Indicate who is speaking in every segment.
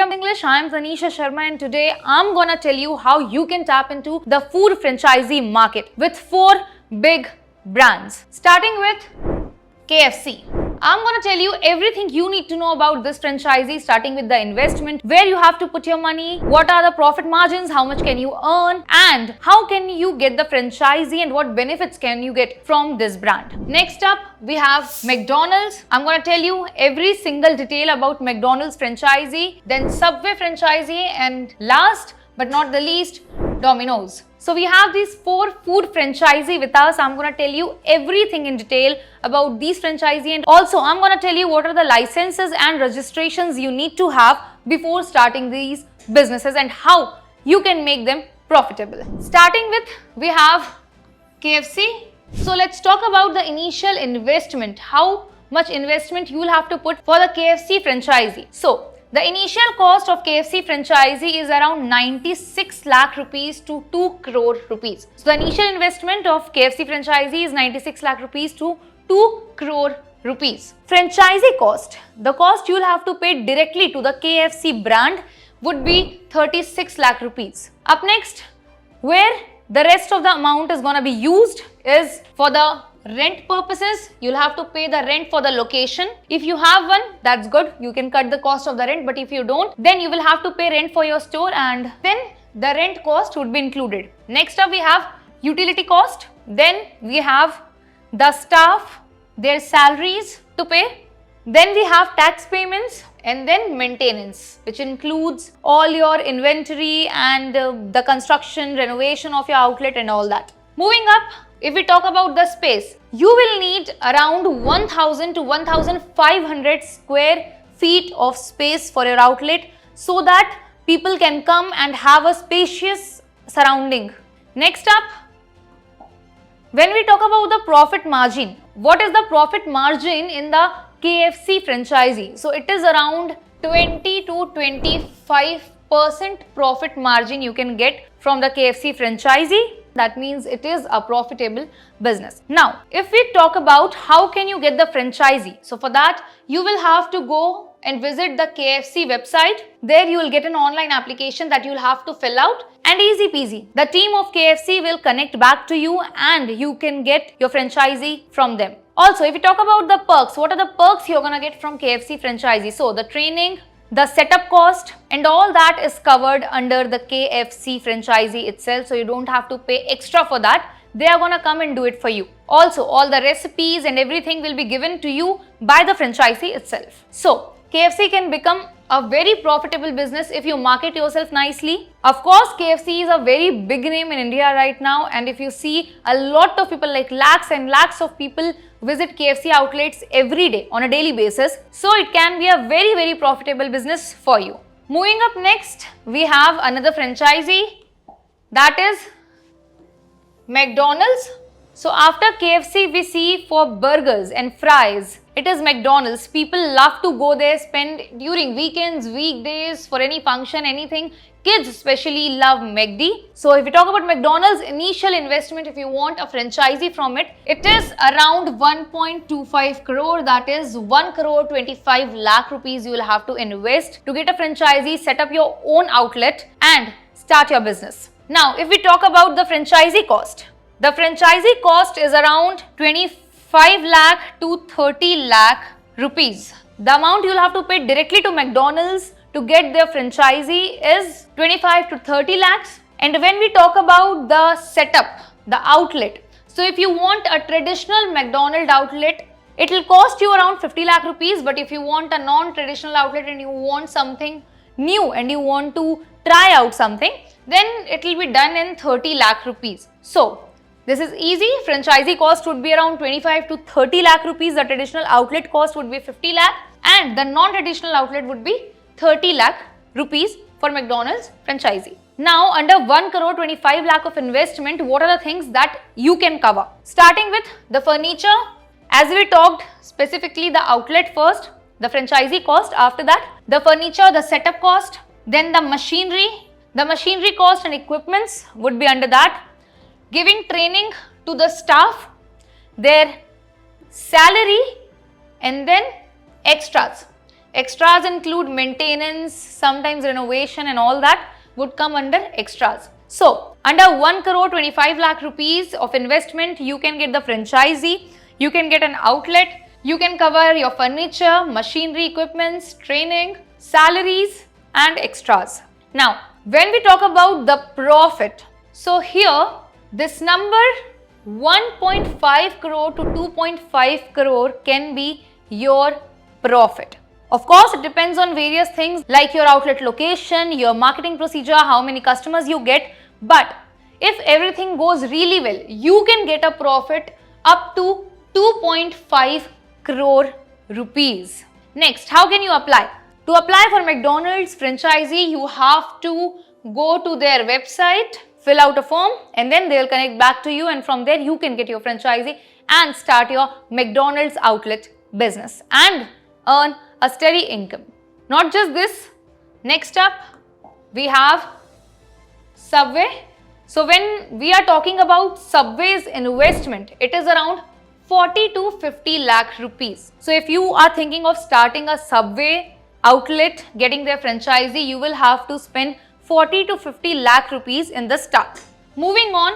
Speaker 1: Point English. I am Tanisha Sharma and today I'm gonna tell you how you can tap into the food franchisee market with 4 big brands. Starting with KFC. I'm gonna tell you everything you need to know about this franchisee, starting with the investment, where you have to put your money, what are the profit margins, how much can you earn, and how can you get the franchisee and what benefits can you get from this brand. Next up, we have McDonald's. I'm gonna tell you every single detail about McDonald's franchisee, then Subway franchisee, and last but not the least, Domino's. So we have these 4 food franchisee with us. I'm going to tell you everything in detail about these franchisee, and also I'm going to tell you what are the licenses and registrations you need to have before starting these businesses and how you can make them profitable. Starting with, we have KFC. So let's talk about the initial investment, how much investment you will have to put for the KFC franchisee. So the initial cost of KFC franchisee is around 96 lakh rupees to 2 crore rupees. So the initial investment of KFC franchisee is 96 lakh rupees to 2 crore rupees. Franchisee cost, the cost you will have to pay directly to the KFC brand would be 36 lakh rupees. Up next, where the rest of the amount is going to be used is for the rent purposes. You'll have to pay the rent for the location. If you have one, that's good. You can cut the cost of the rent, but if you don't, then you will have to pay rent for your store and then the rent cost would be included. Next up, we have utility cost. Then we have the staff, their salaries to pay. Then we have tax payments and then maintenance, which includes all your inventory and the construction, renovation of your outlet and all that. Moving up, if we talk about the space, you will need around 1000 to 1500 square feet of space for your outlet so that people can come and have a spacious surrounding. Next up, when we talk about the profit margin, what is the profit margin in the KFC franchisee? So it is around 20 to 25% profit margin you can get from the KFC franchisee. That means it is a profitable business. Now, if we talk about how can you get the franchisee, so for that you will have to go and visit the KFC website. There you will get an online application that you will have to fill out, and easy peasy, the team of KFC will connect back to you and you can get your franchisee from them. Also, if we talk about the perks, what are the perks you're gonna get from KFC franchisee? So the training, the setup cost and all that is covered under the KFC franchisee itself, so you don't have to pay extra for that. They are gonna come and do it for you. Also, all the recipes and everything will be given to you by the franchisee itself. So KFC can become a very profitable business if you market yourself nicely. Of course, KFC is a very big name in India right now, and if you see, a lot of people, like lakhs and lakhs of people visit KFC outlets every day on a daily basis. So it can be a very, very profitable business for you. Moving up next, we have another franchisee, that is McDonald's. So after KFC, we see for burgers and fries, it is McDonald's. People love to go there, spend during weekends, weekdays, for any function, anything. Kids especially love McD. So if we talk about McDonald's initial investment, if you want a franchisee from it, it is around 1.25 crore. That is 1 crore 25 lakh rupees you will have to invest to get a franchisee, set up your own outlet and start your business. Now, if we talk about the franchisee cost, the franchisee cost is around 25 lakh to 30 lakh rupees. The amount you will have to pay directly to McDonald's to get their franchisee is 25 to 30 lakhs. And when we talk about the setup, the outlet, so if you want a traditional McDonald's outlet, it will cost you around 50 lakh rupees. But if you want a non-traditional outlet and you want something new and you want to try out something, then it will be done in 30 lakh rupees. So this is easy. Franchisee cost would be around 25 to 30 lakh rupees. The traditional outlet cost would be 50 lakh and the non-traditional outlet would be 30 lakh rupees for McDonald's franchisee. Now, under 1 crore 25 lakh of investment, what are the things that you can cover? Starting with the furniture, as we talked, specifically the outlet first, the franchisee cost, after that the furniture, the setup cost, then the machinery cost and equipments would be under that. Giving training to the staff, their salary and then extras. Extras include maintenance, sometimes renovation and all that would come under extras. So, under 1 crore 25 lakh rupees of investment, you can get the franchisee, you can get an outlet, you can cover your furniture, machinery, equipments, training, salaries and extras. Now, when we talk about the profit, so here this number 1.5 crore to 2.5 crore can be your profit. Of course, it depends on various things like your outlet location, your marketing procedure, how many customers you get. But if everything goes really well, you can get a profit up to 2.5 crore rupees. Next, how can you apply? To apply for McDonald's franchisee, you have to go to their website, fill out a form, and then they'll connect back to you, and from there you can get your franchisee and start your McDonald's outlet business and earn a steady income. Not just this, next up we have Subway. So when we are talking about Subway's investment, it is around 40 to 50 lakh rupees. So if you are thinking of starting a Subway outlet, getting their franchisee, you will have to spend 40 to 50 lakh rupees in the start. Moving on,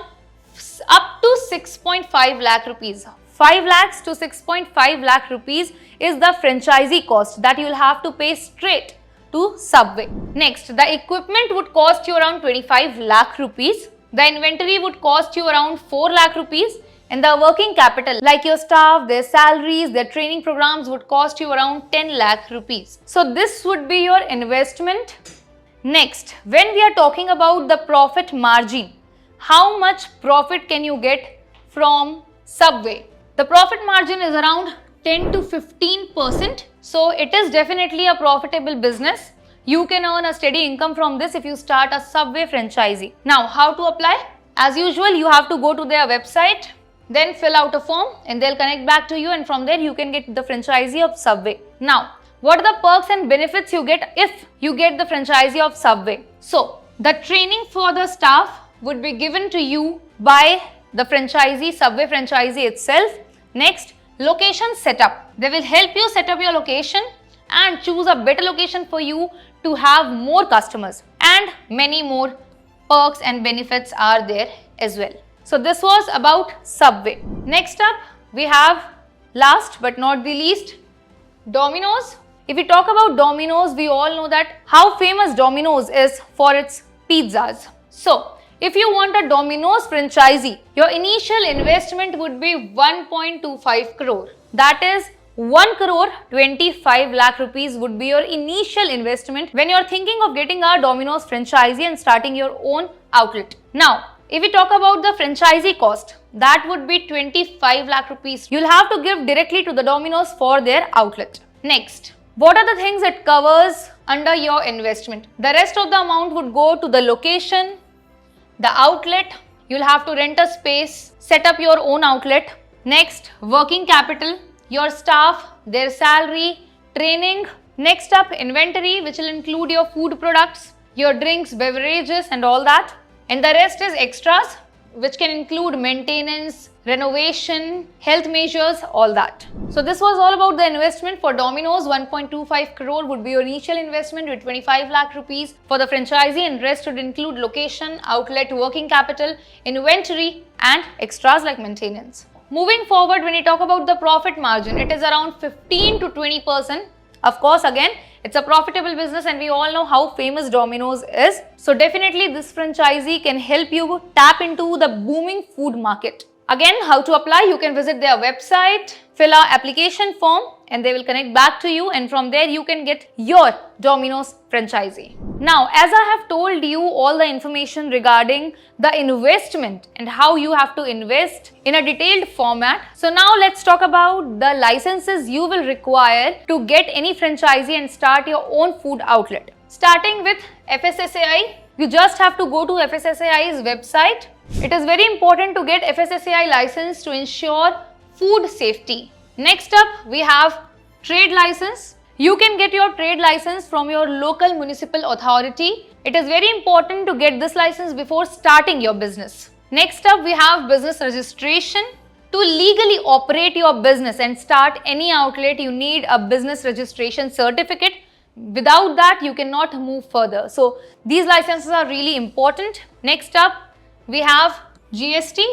Speaker 1: up to 6.5 lakh rupees. 5 lakhs to 6.5 lakh rupees is the franchisee cost that you will have to pay straight to Subway. Next, the equipment would cost you around 25 lakh rupees. The inventory would cost you around 4 lakh rupees. And the working capital like your staff, their salaries, their training programs would cost you around 10 lakh rupees. So this would be your investment. Next, when we are talking about the profit margin, how much profit can you get from Subway? The profit margin is around 10 to 15%. So it is definitely a profitable business. You can earn a steady income from this if you start a Subway franchisee. Now, how to apply? As usual, you have to go to their website, then fill out a form and they'll connect back to you, and from there you can get the franchisee of Subway. Now, what are the perks and benefits you get if you get the franchisee of Subway? So, the training for the staff would be given to you by the franchisee, Subway franchisee itself. Next, location setup. They will help you set up your location and choose a better location for you to have more customers, and many more perks and benefits are there as well. So this was about Subway. Next up, we have, last but not the least, Domino's. If we talk about Domino's, we all know that how famous Domino's is for its pizzas. So if you want a Domino's franchisee, your initial investment would be 1.25 crore. That is 1 crore 25 lakh rupees would be your initial investment when you are thinking of getting a Domino's franchisee and starting your own outlet. Now, if we talk about the franchisee cost, that would be 25 lakh rupees. You'll have to give directly to the Domino's for their outlet. Next, what are the things it covers under your investment? The rest of the amount would go to the location, the outlet. You'll have to rent a space, set up your own outlet. Next, working capital, your staff, their salary, training. Next up, inventory, which will include your food products, your drinks, beverages and all that. And the rest is extras, which can include maintenance, renovation, health measures, all that. So this was all about the investment for Domino's. 1.25 crore would be your initial investment with 25 lakh rupees for the franchisee, and rest would include location, outlet, working capital, inventory and extras like maintenance. Moving forward, when you talk about the profit margin, it is around 15 to 20%. Of course, again, it's a profitable business and we all know how famous Domino's is. So definitely this franchisee can help you tap into the booming food market. Again, how to apply? You can visit their website, fill out application form and they will connect back to you, and from there you can get your Domino's franchisee. Now, as I have told you all the information regarding the investment and how you have to invest in a detailed format. So now let's talk about the licenses you will require to get any franchisee and start your own food outlet. Starting with FSSAI, you just have to go to FSSAI's website. It is very important to get FSSAI license to ensure food safety. Next up, we have trade license. You can get your trade license from your local municipal authority. It is very important to get this license before starting your business. Next up, we have business registration. To legally operate your business and start any outlet, you need a business registration certificate. Without that, you cannot move further. So these licenses are really important. Next up, we have GST.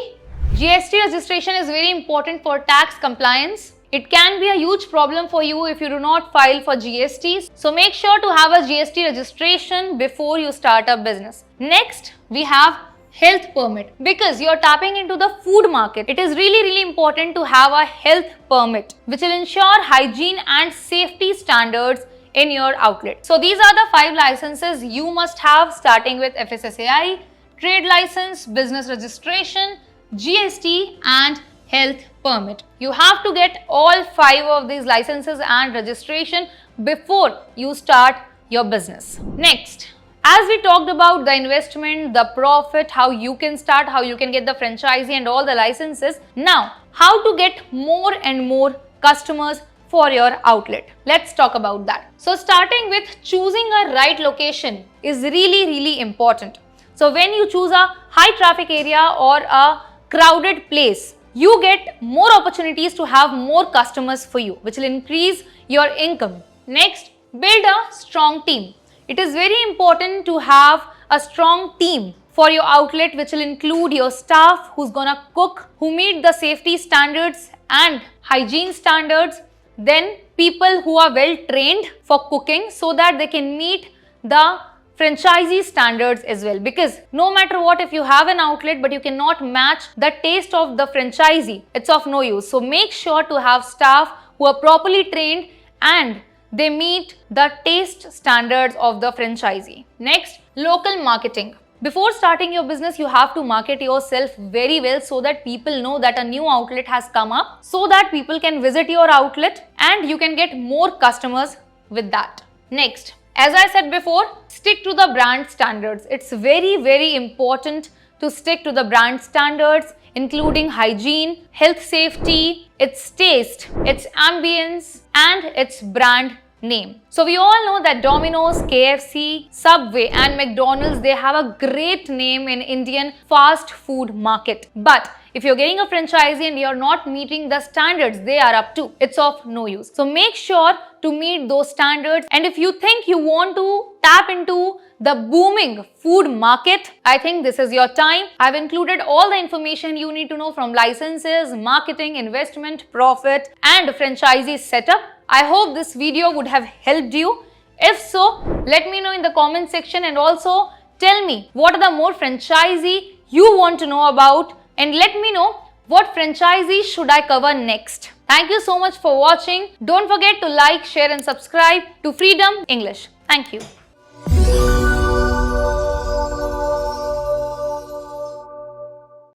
Speaker 1: GST registration is very important for tax compliance. It can be a huge problem for you if you do not file for GST. So make sure to have a GST registration before you start a business. Next, we have health permit. Because you're tapping into the food market, it is really important to have a health permit which will ensure hygiene and safety standards in your outlet. So these are the 5 licenses you must have, starting with FSSAI, trade license, business registration, GST and health permit. You have to get all 5 of these licenses and registration before you start your business. Next, as we talked about the investment, the profit, how you can start, how you can get the franchisee and all the licenses. Now, how to get more and more customers for your outlet. Let's talk about that. So starting with choosing a right location is really important. So when you choose a high traffic area or a crowded place, you get more opportunities to have more customers for you, which will increase your income. Next, build a strong team. It is very important to have a strong team for your outlet, which will include your staff who's gonna cook, who meet the safety standards and hygiene standards, then people who are well trained for cooking so that they can meet the franchisee standards as well. Because no matter what, if you have an outlet but you cannot match the taste of the franchisee, it's of no use. So make sure to have staff who are properly trained and they meet the taste standards of the franchisee. Next, local marketing. Before starting your business, you have to market yourself very well so that people know that a new outlet has come up, so that people can visit your outlet and you can get more customers with that. Next, as I said before, stick to the brand standards. It's very important to stick to the brand standards, including hygiene, health safety, its taste, its ambience and its brand name. So we all know that Domino's, KFC, Subway and McDonald's, they have a great name in Indian fast food market. But if you're getting a franchisee and you're not meeting the standards they are up to, it's of no use. So make sure to meet those standards. And if you think you want to tap into the booming food market, I think this is your time. I've included all the information you need to know from licenses, marketing, investment, profit and franchisee setup. I hope this video would have helped you. If so, let me know in the comment section and also tell me what are the more franchisee you want to know about, and let me know what franchisee should I cover next. Thank you so much for watching. Don't forget to like, share and subscribe to Freedom English. Thank you.